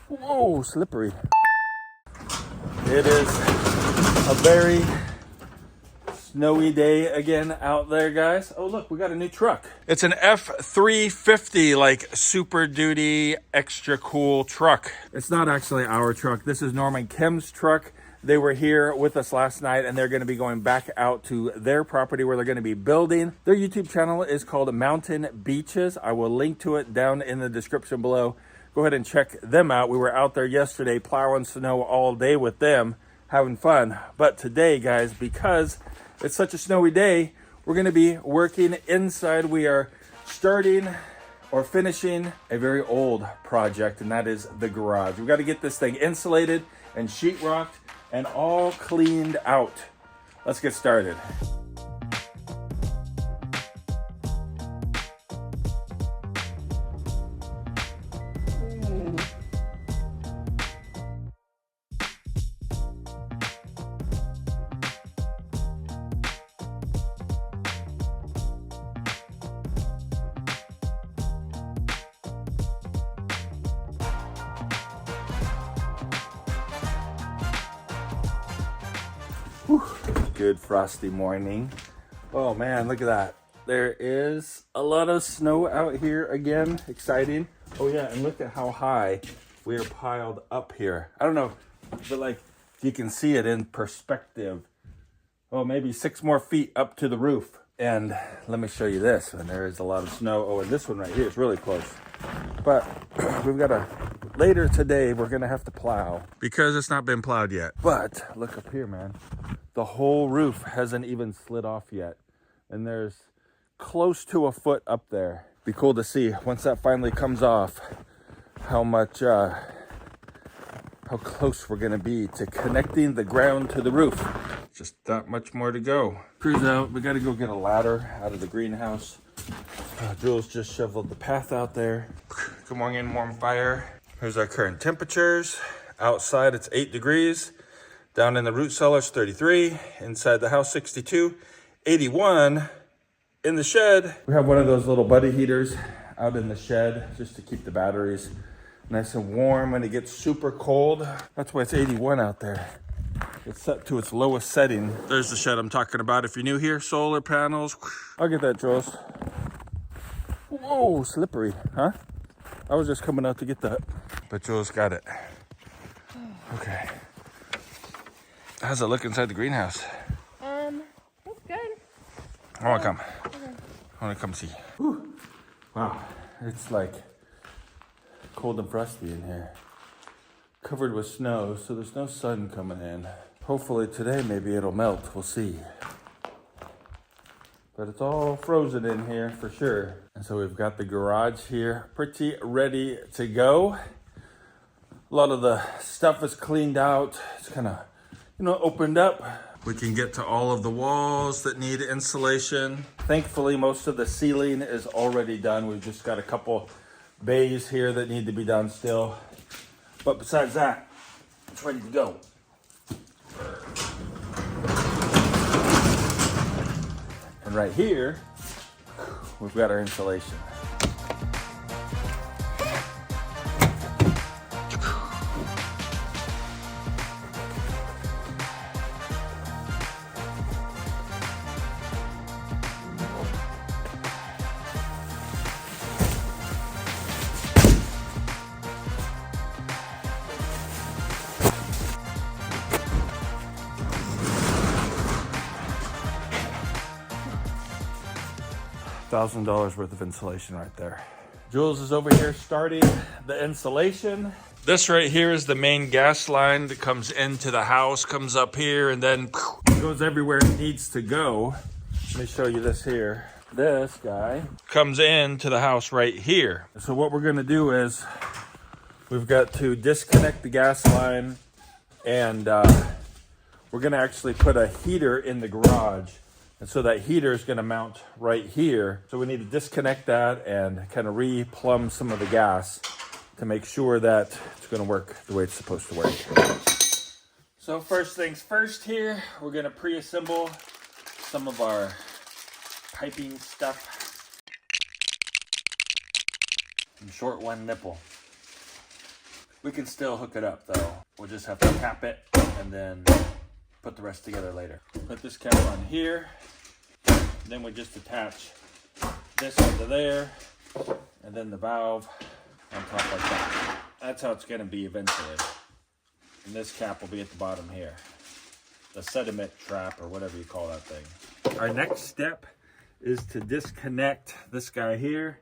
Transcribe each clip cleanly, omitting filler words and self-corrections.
Whoa, slippery. It is a very snowy day again out there, guys. Oh, look, we got a new truck. It's an F350, like super duty, extra cool truck. It's not actually our truck. This is Norman Kim's truck. They were here with us last night and they're going to be going back out to their property where they're going to be building. Their YouTube channel is called Mountain Beaches. I will link to it down in the description below. Go ahead and check them out. We were out there yesterday plowing snow all day with them, having fun. But today, guys, because it's such a snowy day, we're going to be working inside. We are starting or finishing a very old project, and that is the garage. We've got to get this thing insulated and sheetrocked and all cleaned out. Let's get started. Whew. Good frosty morning. Oh man, look at that. There is a lot of snow out here again. Exciting. Oh yeah, and look at how high we are piled up here. I don't know, but like you can see it in perspective. Oh, maybe 6 more feet up to the roof. And let me show you this. And there is a lot of snow. Oh, and this one right here is really close. But we've got later today, we're gonna have to plow because it's not been plowed yet. But look up here, man. The whole roof hasn't even slid off yet. And there's close to a foot up there. Be cool to see once that finally comes off, how much, how close we're gonna be to connecting the ground to the roof. Just that much more to go. Cruise out, we gotta go get a ladder out of the greenhouse. Jules just shoveled the path out there. Good morning, warm fire. Here's our current temperatures. Outside it's 8 degrees. Down in the root cellar it's 33. Inside the house 62. 81 in the shed. We have one of those little buddy heaters out in the shed just to keep the batteries nice and warm when it gets super cold. That's why it's 81 out there. It's set to its lowest setting. There's the shed I'm talking about. If you're new here, solar panels. I'll get that, Jules. Whoa, slippery, huh? I was just coming out to get that. But Jules got it. Okay. How's it look inside the greenhouse? Looks good. I want to come. Okay. I want to come see. Whew. Wow, it's like cold and frosty in here. Covered with snow, so there's no sun coming in. Hopefully today maybe it'll melt, we'll see. But it's all frozen in here for sure. And so we've got the garage here pretty ready to go. A lot of the stuff is cleaned out. It's kind of, opened up. We can get to all of the walls that need insulation. Thankfully, most of the ceiling is already done. We've just got a couple bays here that need to be done still. But besides that, it's ready to go. And right here, we've got our insulation. $1,000 worth of insulation right there. Jules is over here starting the insulation. This right here is the main gas line that comes into the house, comes up here, and then goes everywhere it needs to go. Let me show you this here. This guy comes into the house right here. So what we're gonna do is we've got to disconnect the gas line, and we're gonna actually put a heater in the garage. And so that heater is going to mount right here. So we need to disconnect that and kind of re-plumb some of the gas to make sure that it's going to work the way it's supposed to work. So first things first here, we're going to pre-assemble some of our piping stuff. And short one nipple. We can still hook it up though. We'll just have to cap it and then put the rest together later. Put this cap on here. Then we just attach this onto there, and then the valve on top like that. That's how it's going to be eventually. And this cap will be at the bottom here. The sediment trap or whatever you call that thing. Our next step is to disconnect this guy here.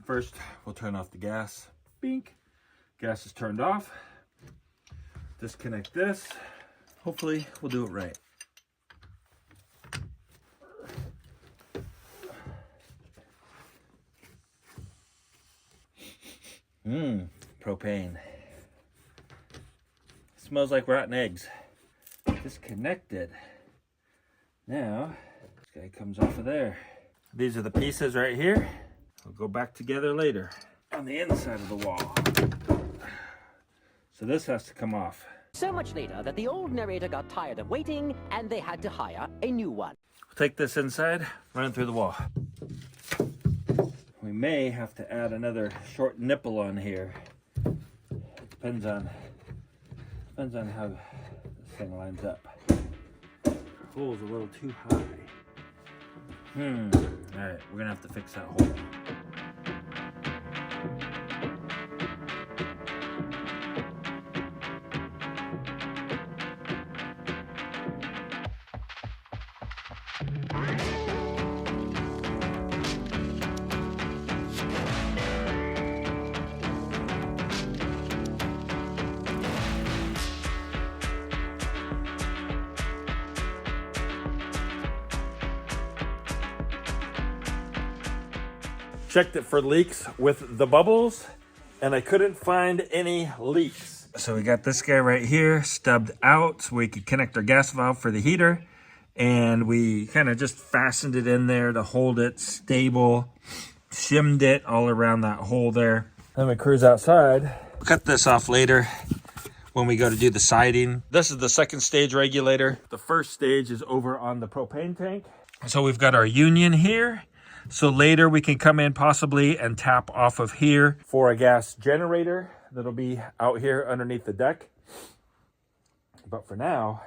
First, we'll turn off the gas. Bink. Gas is turned off. Disconnect this. Hopefully, we'll do it right. Propane. Smells like rotten eggs. Disconnected. Now, this guy comes off of there. These are the pieces right here. We'll go back together later on the inside of the wall. So this has to come off. So much later that the old narrator got tired of waiting and they had to hire a new one. We'll take this inside, run it through the wall. We may have to add another short nipple on here. It depends on how this thing lines up. The hole's a little too high. Alright, we're gonna have to fix that hole. Checked it for leaks with the bubbles, and I couldn't find any leaks. So we got this guy right here stubbed out so we could connect our gas valve for the heater, and we kind of just fastened it in there to hold it stable, shimmed it all around that hole there. Then we cruise outside. We'll cut this off later when we go to do the siding. This is the second stage regulator. The first stage is over on the propane tank. So we've got our union here. So later we can come in possibly and tap off of here for a gas generator that'll be out here underneath the deck. But for now,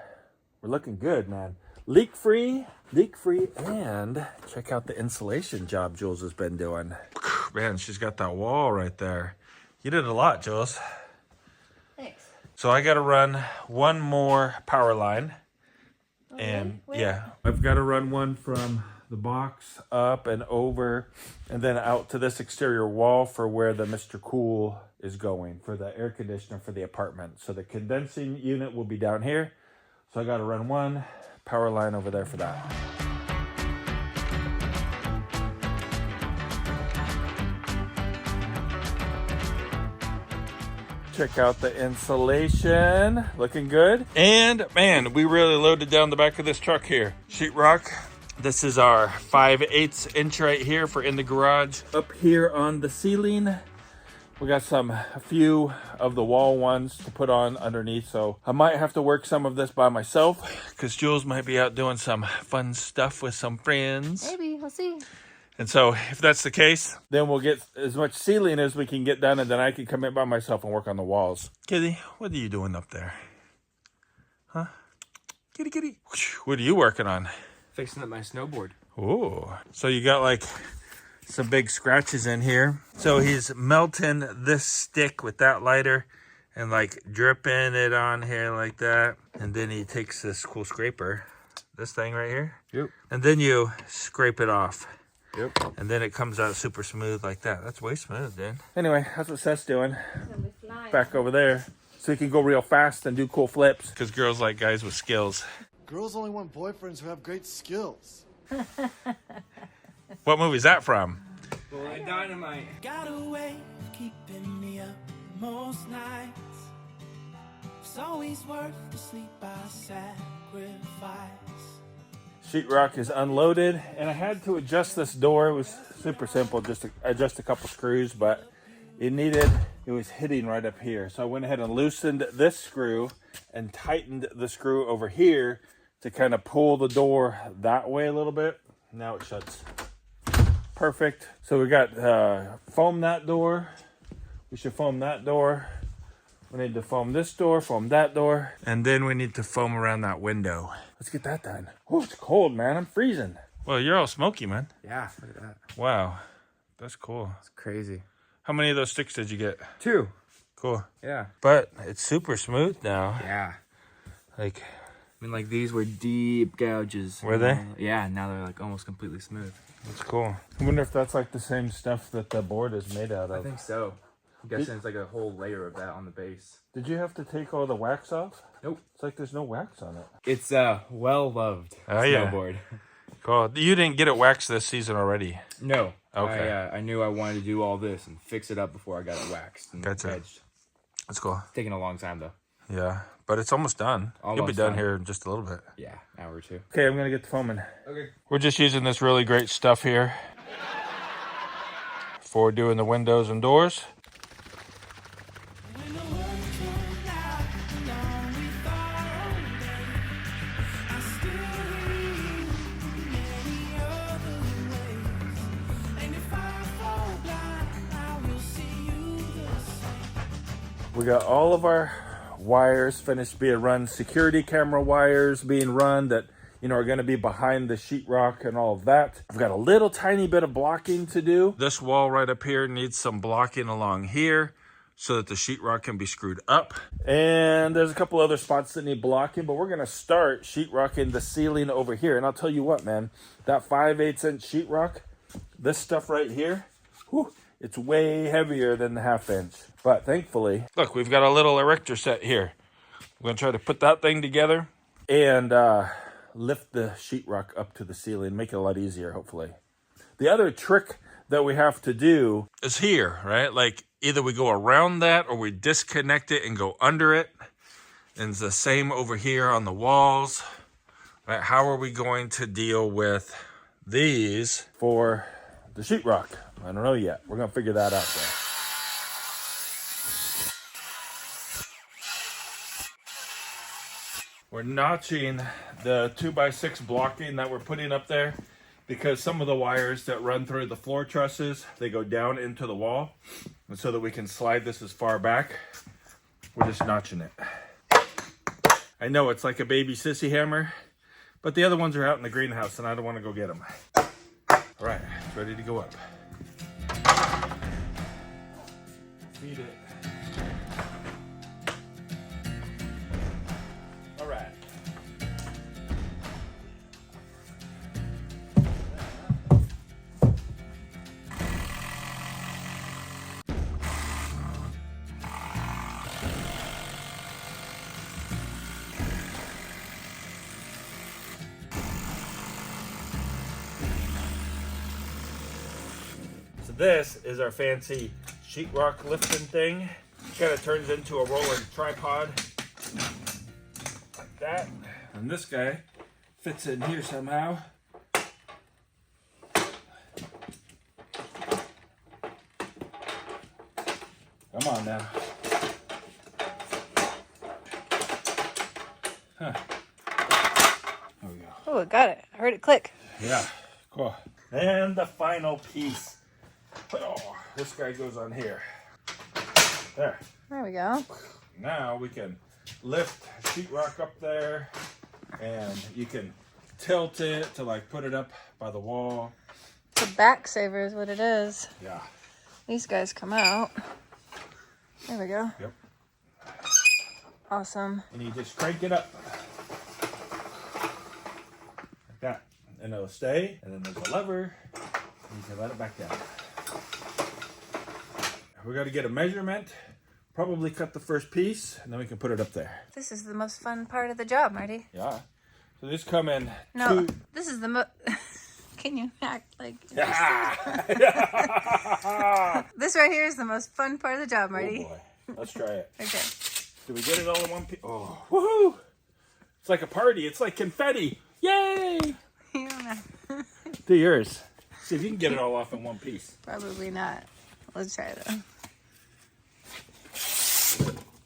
we're looking good, man. Leak free, and check out the insulation job Jules has been doing. Man, she's got that wall right there. You did a lot, Jules. Thanks. So I got to run one more power line. Okay, And where? yeah, I've got to run one from the box up and over and then out to this exterior wall for where the Mr. Cool is going for the air conditioner for the apartment. So the condensing unit will be down here. So I got to run one power line over there for that. Check out the insulation, looking good. And man, we really loaded down the back of this truck here. Sheetrock. This is our 5/8 inch right here for in the garage. Up here on the ceiling, we got a few of the wall ones to put on underneath. So I might have to work some of this by myself because Jules might be out doing some fun stuff with some friends. Maybe, we'll see. And so if that's the case, then we'll get as much ceiling as we can get done, and then I can come in by myself and work on the walls. Kitty, what are you doing up there? Huh? Kitty, kitty. What are you working on? Fixing up my snowboard. Ooh. So you got like some big scratches in here. So he's melting this stick with that lighter and like dripping it on here like that. And then he takes this cool scraper, this thing right here. Yep. And then you scrape it off. Yep. And then it comes out super smooth like that. That's way smooth, dude. Anyway, that's what Seth's doing. Back over there. So he can go real fast and do cool flips. Because girls like guys with skills. Girls only want boyfriends who have great skills. What movie is that from? Boy, Dynamite. Got a way of keeping me up most nights. It's always worth the sleep I sacrifice. Sheetrock is unloaded, and I had to adjust this door. It was super simple, just to adjust a couple screws, but it was hitting right up here. So I went ahead and loosened this screw and tightened the screw over here to kind of pull the door that way a little bit. Now it shuts. Perfect. So we got foam that door. We should foam that door. We need to foam this door, foam that door, and then we need to foam around that window. Let's get that done. Oh, it's cold, man. I'm freezing. Well, you're all smoky, man. Yeah, look at that. Wow, that's cool. It's crazy. How many of those sticks did you get? 2. Cool. Yeah. But it's super smooth now. Yeah. Like, I mean, like these were deep gouges. Were they? Yeah, now they're like almost completely smooth. that's cool. I wonder if that's like the same stuff that the board is made out I of. think so. I'm guessing it's like a whole layer of that on the base. Did you have to take all the wax off? Nope. It's like there's no wax on it. It's well-loved Oh, yeah. snowboard. Cool. You didn't get it waxed this season already? No. Okay. I knew I wanted to do all this and fix it up before I got it waxed and Gotcha. edged. That's cool. It's taking a long time, though. Yeah, but it's almost done. You'll be Almost done done. here in just a little bit. Yeah, hour or 2. Okay, I'm gonna get the foaming. Okay. We're just using this really great stuff here for doing the windows and doors. When the world's torn out along with our own days, I still hear you many other ways. And if I fall blind, I will see you the same. We got all of our wires finished being run, security camera wires being run that, you know, are going to be behind the sheetrock and all of that. I've got a little tiny bit of blocking to do. This wall right up here needs some blocking along here so that the sheetrock can be screwed up. And there's a couple other spots that need blocking, but we're going to start sheetrocking the ceiling over here. And I'll tell you what, man, that 5/8 inch sheetrock, this stuff right here, whew, it's way heavier than the 1/2 inch. But thankfully, look, we've got a little erector set here. We're going to try to put that thing together and lift the sheetrock up to the ceiling, make it a lot easier, hopefully. The other trick that we have to do is here, right? Like either we go around that or we disconnect it and go under it. And it's the same over here on the walls. Right? How are we going to deal with these for the sheetrock? I don't know yet. We're going to figure that out though. We're notching the 2x6 blocking that we're putting up there because some of the wires that run through the floor trusses, they go down into the wall. And so that we can slide this as far back, we're just notching it. I know it's like a baby sissy hammer, but the other ones are out in the greenhouse and I don't want to go get them. All right, it's ready to go up. Feed it. All right. So this is our fancy sheetrock lifting thing. Kind of turns into a rolling tripod like that. And this guy fits in here somehow. Come on now. Huh. There we go. Oh, I got it. I heard it click. Yeah, cool. And the final piece. Oh, this guy goes on here. There. There we go. Now we can lift sheetrock up there and you can tilt it to like put it up by the wall. The back saver is what it is. Yeah. These guys come out. There we go. Yep. Awesome. And you just crank it up. Like that. And it'll stay. And then there's a lever. And you can let it back down. We got to get a measurement. Probably cut the first piece. And then we can put it up there. This is the most fun part of the job, Marty. Yeah. So these come in No, two. this is the most... Can you act like... Yeah. This right here is the most fun part of the job, Marty. Oh boy. Let's try it. Okay. Did we get it all in one piece? Oh, woohoo! It's like a party. It's like confetti. Yay! You don't know. Do yours. See if you can get it all off in one piece. Probably not. Let's try though.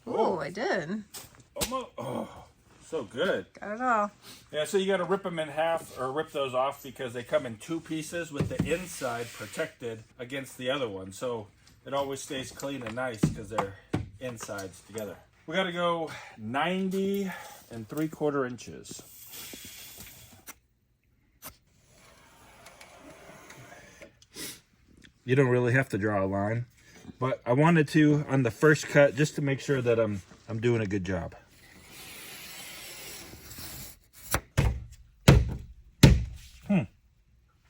Oh, I did. Almost. Oh, so good. Got it all. Yeah, so you got to rip them in half or rip those off because they come in two pieces with the inside protected against the other one. So it always stays clean and nice because they're insides together. We got to go 90 3/4 inches. You don't really have to draw a line, but I wanted to on the first cut just to make sure that I'm doing a good job.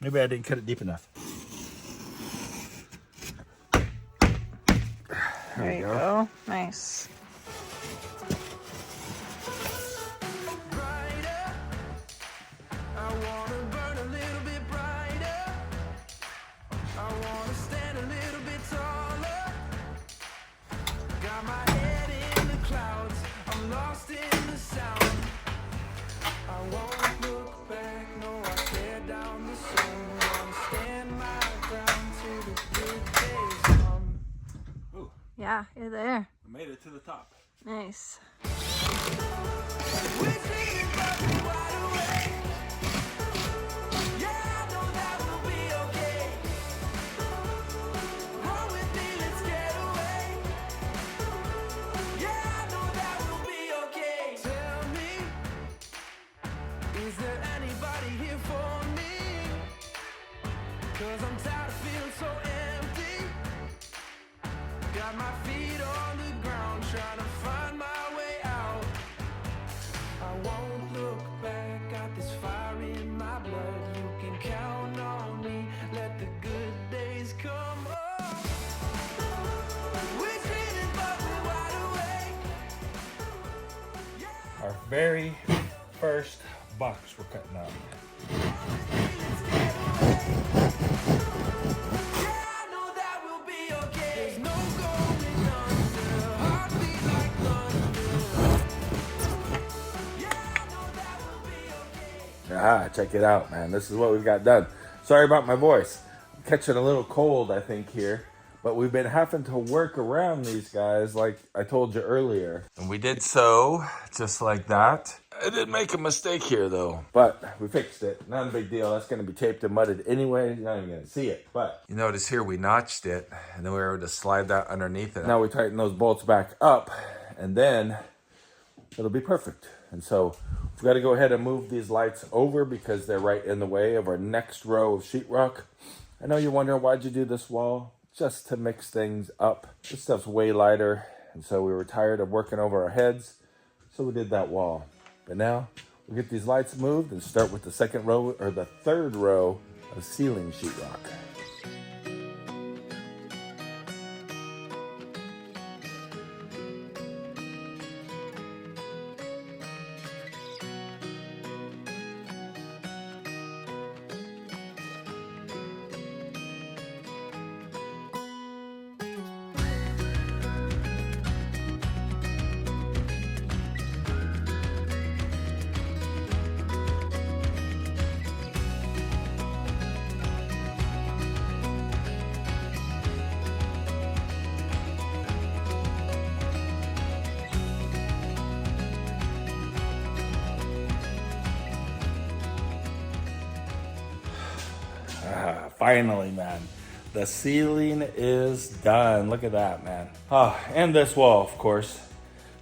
Maybe I didn't cut it deep enough. There you go. Nice. Yeah, you're there. I made it to the top. Nice. Is there anybody here for me? 'Cause I'm tired of feeling so empty. Got my feet on the ground, trying to find my way out. I won't look back, got this fire in my blood. You can count on me, let the good days come up. We're dreaming but we're wide awake. Our very first box we're cutting out. Check it out, man. This is what we've got done. Sorry about my voice. I'm catching a little cold, I think, here. But we've been having to work around these guys like I told you earlier. And we did so, just like that. I did make a mistake here, though. But we fixed it. Not a big deal. That's going to be taped and mudded anyway. You're not even going to see it. But you notice here we notched it. And then we were able to slide that underneath it. Now we tighten those bolts back up. And then it'll be perfect. And so we've got to go ahead and move these lights over because they're right in the way of our next row of sheetrock. I know you're wondering, why'd you do this wall? Just to mix things up. This stuff's way lighter, and so we were tired of working over our heads, so we did that wall. But now we'll get these lights moved and start with the second row, or the third row of ceiling sheetrock. Finally, man. The ceiling is done. Look at that, man. And this wall, of course.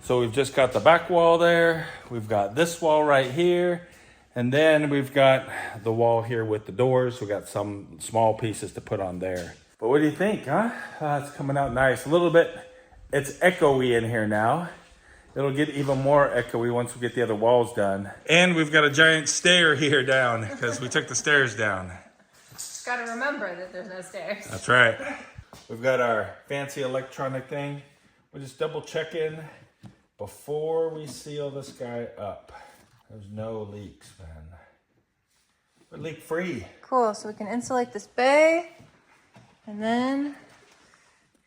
So we've just got the back wall there. We've got this wall right here. And then we've got the wall here with the doors. We got some small pieces to put on there. But what do you think, huh? It's coming out nice. A little bit, it's echoey in here now. It'll get even more echoey once we get the other walls done. And we've got a giant stair here down because we took the stairs down. Just gotta remember that there's no stairs. That's right. We've got our fancy electronic thing. We're just double checking before we seal this guy up. There's no leaks, man. We're leak free. Cool, so we can insulate this bay and then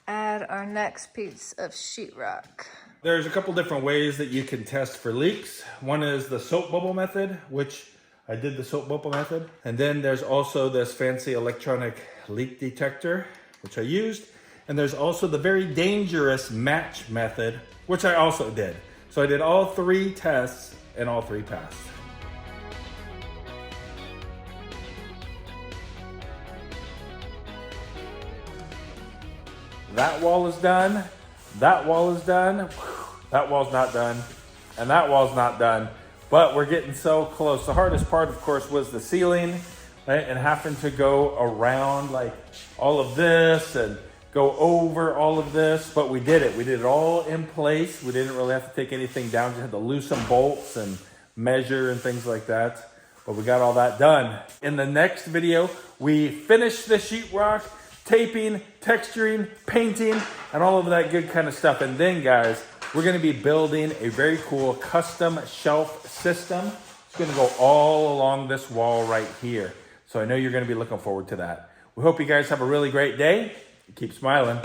add our next piece of sheetrock. There's a couple different ways that you can test for leaks. One is the soap bubble method, which I did the soap bubble method. And then there's also this fancy electronic leak detector, which I used. And there's also the very dangerous match method, which I also did. So I did all three tests and all three passed. That wall is done. That wall is done. That wall's not done. And that wall's not done. But we're getting so close. The hardest part, of course, was the ceiling, right? And having to go around like all of this and go over all of this. But we did it. We did it all in place. We didn't really have to take anything down. Just had to loosen bolts and measure and things like that. But we got all that done. In the next video, we finish the sheetrock, taping, texturing, painting, and all of that good kind of stuff. And then, guys, we're gonna be building a very cool custom shelf system. It's gonna go all along this wall right here. So I know you're gonna be looking forward to that. We hope you guys have a really great day. Keep smiling.